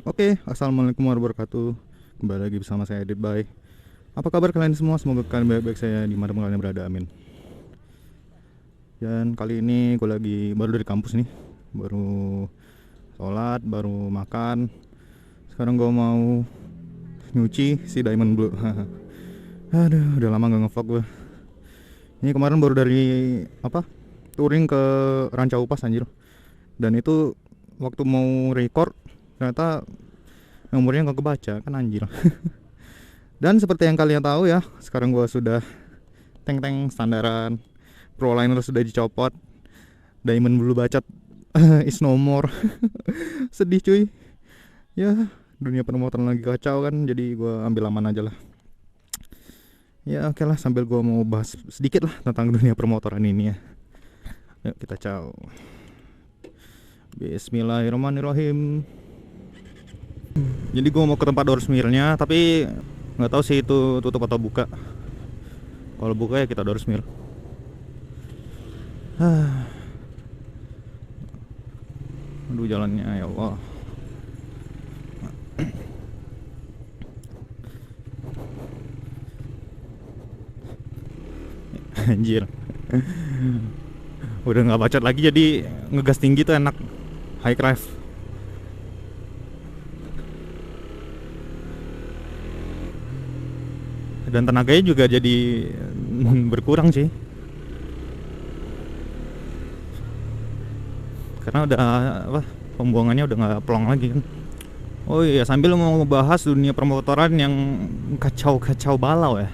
Oke, assalamualaikum warahmatullahi wabarakatuh. Kembali lagi bersama saya Edit Bay. Apa kabar kalian semua? Semoga kalian baik-baik saya di mana kalian berada, amin. Dan kali ini gue lagi baru dari kampus nih, baru sholat, baru makan. Sekarang gue mau nyuci si Diamond Blue. Aduh, udah lama gak ngevlog gue. Ini kemarin baru dari touring ke Ranca Upas anjir. Dan itu waktu mau record ternyata nomornya nggak kebaca kan anjir. Dan seperti yang kalian tahu ya, sekarang gue sudah tank standaran, Proliner sudah dicopot, Diamond Blue bacot is no more. Sedih cuy. Ya, dunia permotoran lagi kacau kan, jadi gue ambil aman aja lah. Ya oke lah, sambil gue mau bahas sedikit lah tentang dunia permotoran ini ya. Yuk kita caw. Bismillahirrahmanirrahim. Jadi gue mau ke tempat door smearnya, tapi nggak tahu sih itu tutup atau buka. Kalau buka ya kita door smear. Aduh jalannya ya Allah. Anjir. Udah nggak bacot lagi, jadi ngegas tinggi tuh enak. High drive. Dan tenaganya juga jadi berkurang sih, karena udah pembuangannya udah nggak plong lagi kan. Oh iya, sambil mau ngebahas dunia permotoran yang kacau balau ya.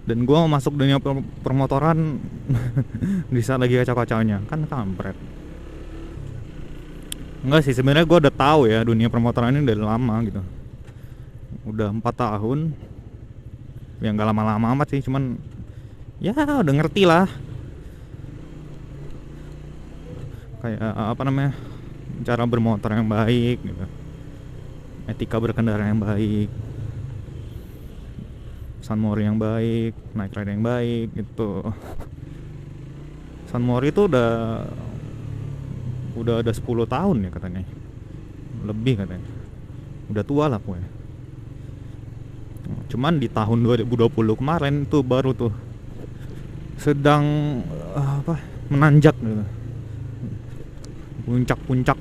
Dan gue mau masuk dunia permotoran di saat lagi kacau-kacaunya kan, kampret. Enggak sih, sebenarnya gue udah tahu ya dunia permotoran ini dari lama gitu. Udah 4 tahun. Ya nggak lama-lama amat sih, cuman ya udah ngerti lah. Kayak cara bermotor yang baik gitu. Etika berkendara yang baik. Sunmori yang baik, night ride yang baik gitu. Sunmori itu udah ada 10 tahun ya katanya. Lebih katanya. Udah tua lah pokoknya. Cuman di tahun 2020 kemarin tuh baru tuh sedang menanjak gitu. Puncak-puncak.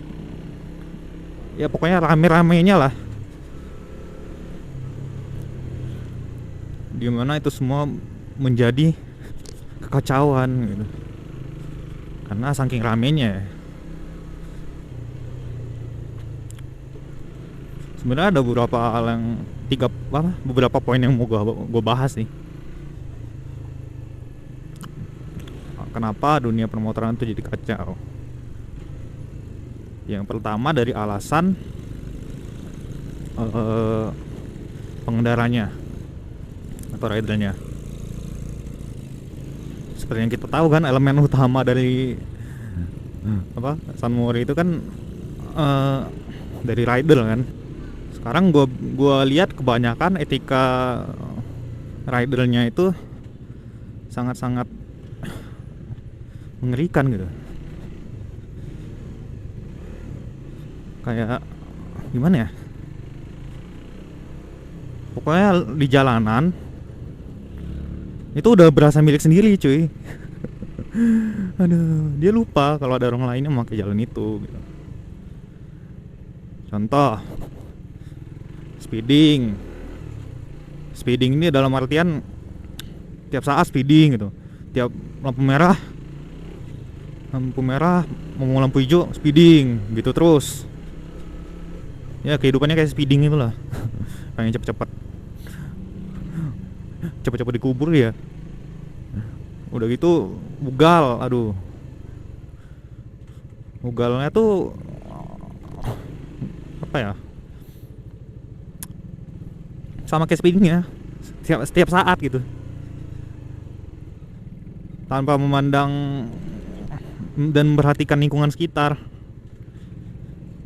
Ya pokoknya rame-ramenya lah. Dimana itu semua menjadi kekacauan gitu. Karena saking ramenya ya. Sebenarnya ada beberapa hal yang beberapa poin yang mau gue bahas nih. Kenapa dunia permotoran itu jadi kacau? Yang pertama dari alasan pengendaranya atau ridernya. Seperti yang kita tahu kan, elemen utama dari Sunmori itu kan dari rider kan. Sekarang gue lihat kebanyakan etika ridernya itu sangat-sangat mengerikan gitu. Kayak gimana ya? Pokoknya di jalanan itu udah berasa milik sendiri cuy. Aduh, dia lupa kalau ada orang lain yang memakai jalan itu gitu. Contoh, speeding ini dalam artian tiap saat speeding gitu. Tiap lampu merah mau lampu hijau speeding gitu terus. Ya kehidupannya kayak speeding itulah. Pengen cepet-cepet dikubur ya. Udah gitu ugal, aduh. Ugalnya tuh apa ya? Sama kayak speedingnya, setiap saat gitu, tanpa memandang dan memperhatikan lingkungan sekitar.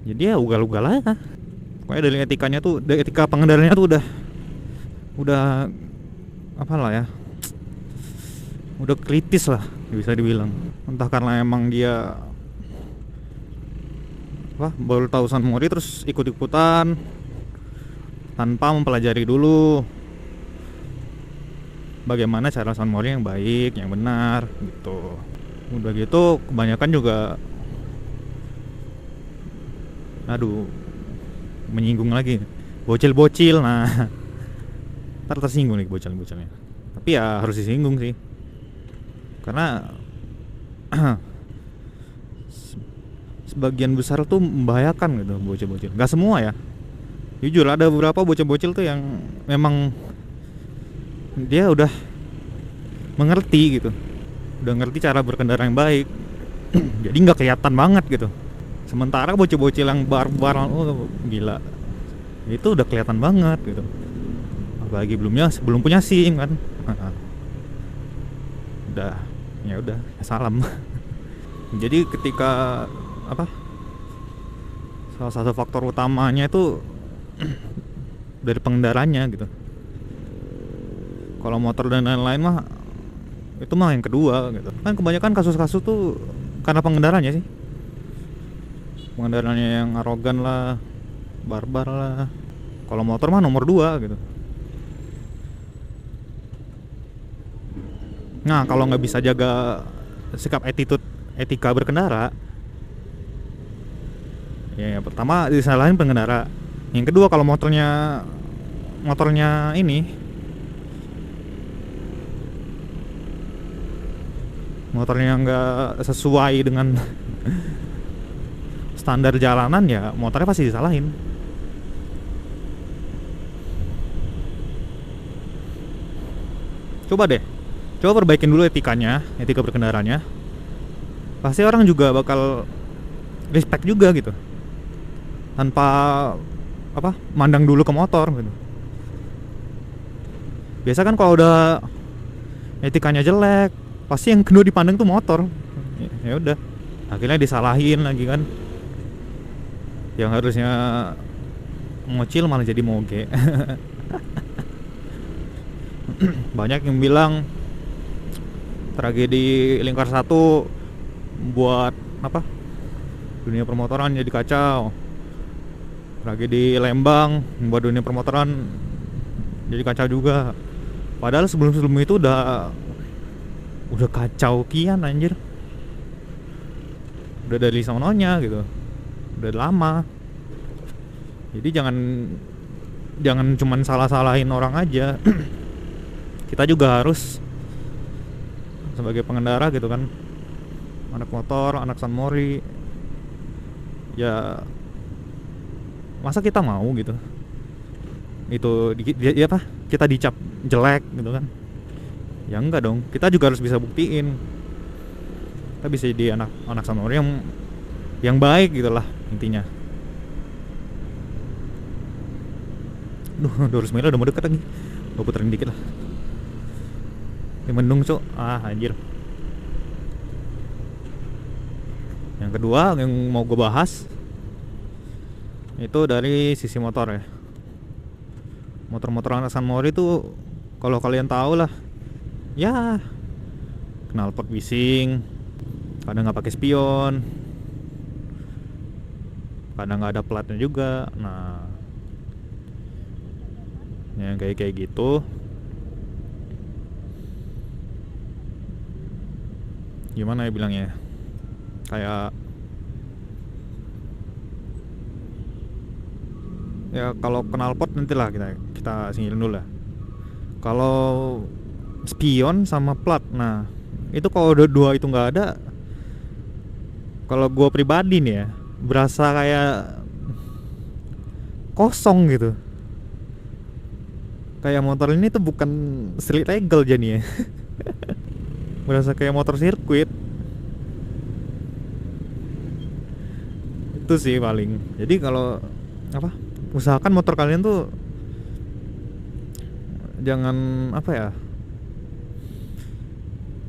Jadi ya ugal-ugal aja. Pokoknya dari etika pengendaranya tuh udah apalah ya, udah kritis lah bisa dibilang. Entah karena emang dia baru tahu San Mori terus ikut-ikutan tanpa mempelajari dulu bagaimana cara San Mori yang baik, yang benar gitu. Udah gitu kebanyakan juga menyinggung lagi bocil-bocil. Nah, ntar tersinggung nih bocil-bocilnya. Tapi ya harus disinggung sih, karena sebagian besar tuh membahayakan gitu bocil-bocil. Gak semua ya, jujur ada beberapa bocil-bocil tuh yang memang dia udah mengerti gitu, udah ngerti cara berkendara yang baik. Jadi nggak kelihatan banget gitu. Sementara bocil-bocil yang barbar, gila, itu udah kelihatan banget gitu. Apalagi belum punya SIM kan. udah salam. Jadi ketika salah satu faktor utamanya itu dari pengendaranya gitu. Kalau motor dan lain-lain mah itu mah yang kedua gitu. Kan kebanyakan kasus-kasus tuh karena pengendaranya sih. Pengendaranya yang arogan lah, barbar lah. Kalau motor mah nomor 2 gitu. Nah, kalau nggak bisa jaga sikap etika berkendara, ya pertama disalahin pengendara. Yang kedua, kalau motornya nggak sesuai dengan standar jalanan, ya motornya pasti disalahin. Coba perbaikin dulu etika berkendaranya. Pasti orang juga bakal respect juga gitu, tanpa mandang dulu ke motor gitu. Biasa kan kalau udah etikanya jelek, pasti yang kedua dipandang tuh motor. Ya udah, akhirnya disalahin lagi kan. Yang harusnya ngocil malah jadi moge. Banyak yang bilang tragedi Lingkar 1 buat dunia permotoran jadi kacau. Tragedi Lembang buat dunia permotoran jadi kacau juga. Padahal sebelum itu udah kacau kian anjir. Udah dari sononya gitu. Udah lama. Jadi jangan cuman salah-salahin orang aja. Kita juga harus sebagai pengendara gitu kan, anak motor, anak San Mori, ya masa kita mau gitu itu kita dicap jelek gitu kan. Ya enggak dong, kita juga harus bisa buktiin kita bisa jadi anak San Mori yang baik gitulah intinya. 200 mil udah mau deket lagi, gue puterin dikit lah. Mendung cok, anjir. Yang kedua yang mau gue bahas itu dari sisi motor ya. Motor-motor anak San Mori itu kalau kalian tahu lah, ya knalpot bising, kadang nggak pakai spion, kadang nggak ada platnya juga. Nah, yang kayak gitu. Gimana ya bilangnya, kayak ya kalau knalpot nantilah kita singkirin dulu lah. Kalau spion sama plat, nah itu kalau udah dua itu nggak ada, kalau gue pribadi nih ya, berasa kayak kosong gitu. Kayak motor ini tuh bukan street legal jadinya. Berasa kayak motor sirkuit. Itu sih paling. Jadi kalau usahakan motor kalian tuh jangan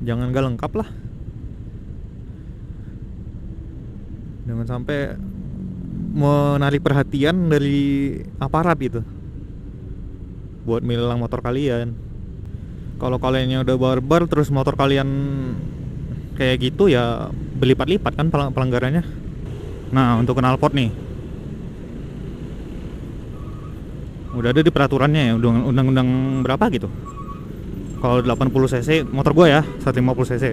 jangan gak lengkap lah. Jangan sampai menarik perhatian dari aparat itu buat milang motor kalian. Kalau kalian yang udah barbar terus motor kalian kayak gitu, ya berlipat-lipat kan pelanggarannya. Nah, untuk knalpot nih udah ada di peraturannya ya, undang-undang berapa gitu. Kalau 80 cc motor gua ya, 150 cc.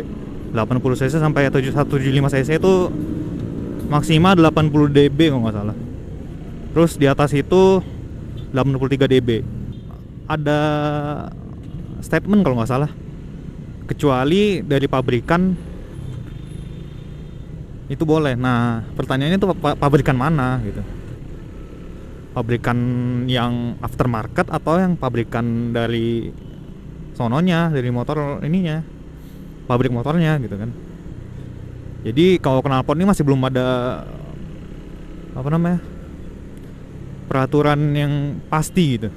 80 cc sampai 175 cc itu maksimal 80 dB kalau nggak salah. Terus di atas itu 83 dB. Ada statement kalau nggak salah, kecuali dari pabrikan itu boleh. Nah, pertanyaannya itu pabrikan mana gitu? Pabrikan yang aftermarket atau yang pabrikan dari sononya, dari motor ininya, pabrik motornya gitu kan. Jadi kalau knalpot ini masih belum ada apa namanya, peraturan yang pasti gitu.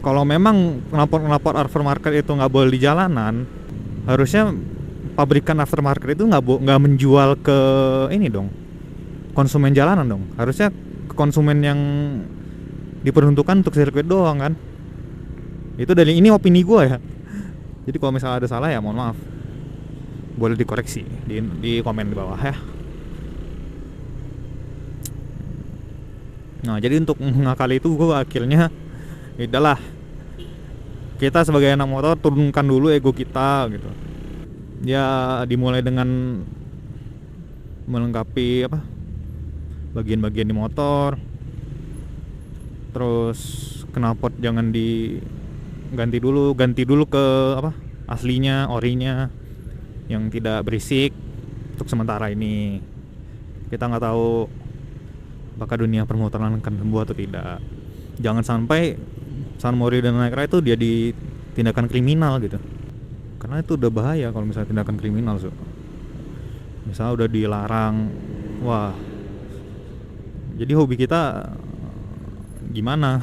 Kalau memang knalpot aftermarket itu nggak boleh di jalanan, harusnya pabrikan aftermarket itu nggak menjual ke ini dong, konsumen jalanan dong. Harusnya ke konsumen yang diperuntukkan untuk sirkuit doang kan. Itu dari ini opini gue ya. Jadi kalau misalnya ada salah ya mohon maaf, boleh dikoreksi di komen di bawah ya. Nah, jadi untuk mengakali itu gue akhirnya udahlah, kita sebagai anak motor turunkan dulu ego kita gitu. Ya dimulai dengan melengkapi apa, bagian-bagian di motor. Terus knalpot jangan ganti dulu ke apa, aslinya, orinya, yang tidak berisik untuk sementara ini. Kita nggak tahu apakah dunia permotoran akan sembuh atau tidak. Jangan sampai San Mori dan Naikra itu dia di tindakan kriminal gitu, karena itu udah bahaya kalau misalnya tindakan kriminal. Misalnya udah dilarang, wah, jadi hobi kita gimana?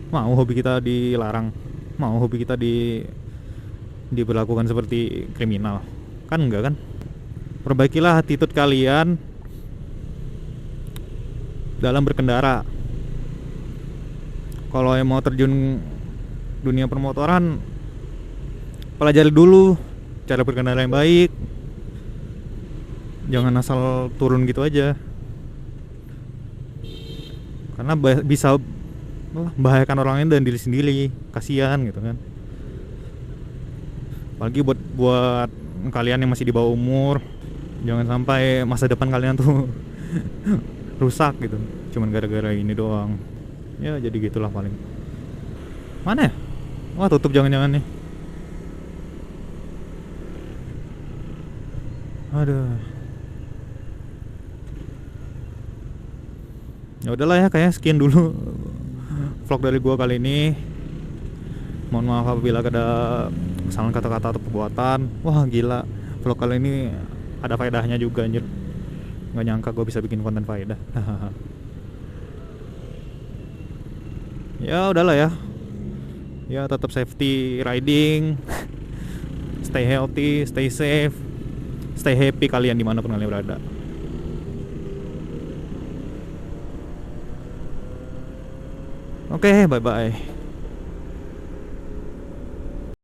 Mau hobi kita dilarang? Mau hobi kita diberlakukan seperti kriminal? Kan enggak kan? Perbaikilah attitude kalian dalam berkendara. Kalau yang mau terjun dunia permotoran, pelajari dulu cara berkendara yang baik. Jangan asal turun gitu aja, karena bisa membahayakan orang lain dan diri sendiri. Kasihan gitu kan. Apalagi buat kalian yang masih di bawah umur, jangan sampai masa depan kalian tuh rusak gitu cuman gara-gara ini doang. Ya jadi gitulah paling. Mana ya? Wah, tutup jangan-jangan nih. Aduh. Ya udahlah ya, kayaknya sekian dulu vlog dari gua kali ini. Mohon maaf apabila ada kesalahan kata-kata atau perbuatan. Wah gila, vlog kali ini ada faedahnya juga anjir. Nggak nyangka gue bisa bikin konten faedah. Ya udahlah ya. Ya tetap safety riding. Stay healthy, stay safe, stay happy kalian dimanapun kalian berada. Oke, bye bye.